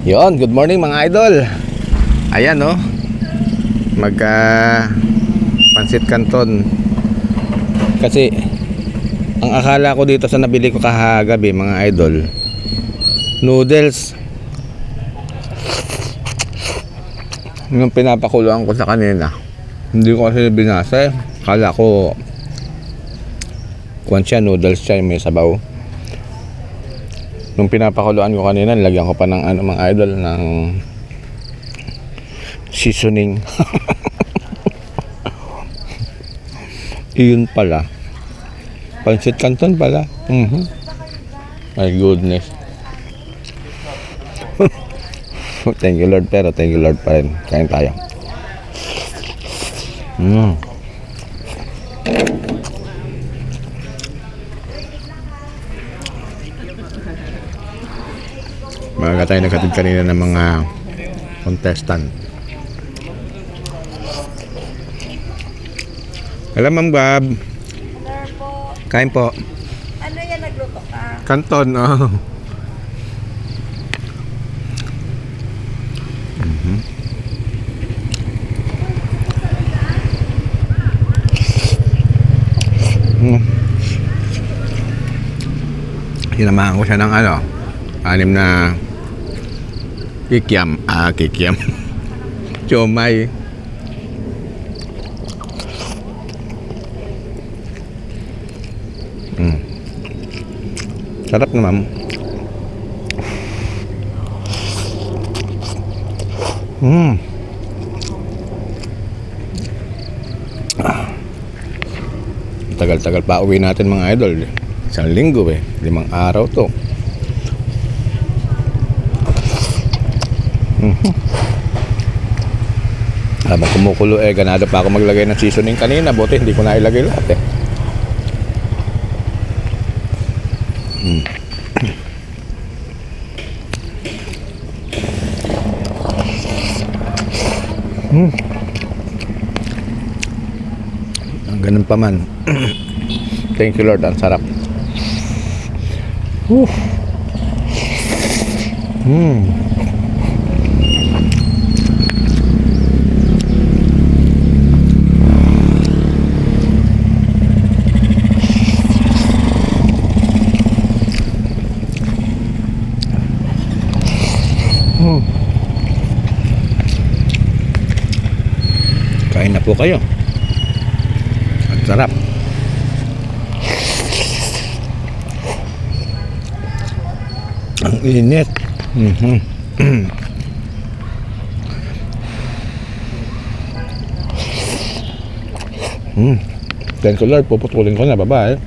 Yon, good morning mga idol. Ayan no, pansit canton. Kasi ang akala ko dito sa nabili ko kahagabi mga idol, noodles. Yung pinapakuluan ko sa kanina, hindi ko kasi binasa. Akala ko kung siya noodles siya, may sabaw. Nung pinapakuluan ko kanina, lagyan ko pa ng mga idol ng seasoning. Iyon pala, pansit canton pala. My goodness. Thank you Lord, pero thank you Lord pa rin. Kain tayo. Maaga tayo naghatid kanina ng mga contestant. Hello Ma'am Gab. Hello po. Kain po. Ano yan, nagluto ka? Canton, oh. Sinamahan ko siya ng anim na kikiam. Kikiam. Siomay. Sarap na ma'am. Tagal-tagal pa uwi natin mga idol. Isang linggo 5 araw to. Habang kumukulo ganado pa ako maglagay ng seasoning kanina. Buti hindi ko na ilagay lahat Ang ganun pa man. Thank you Lord, ang sarap. Kain na po kayo. Ang sarap. Ang init. Thank you Lord, puputulin ko na, bye-bye.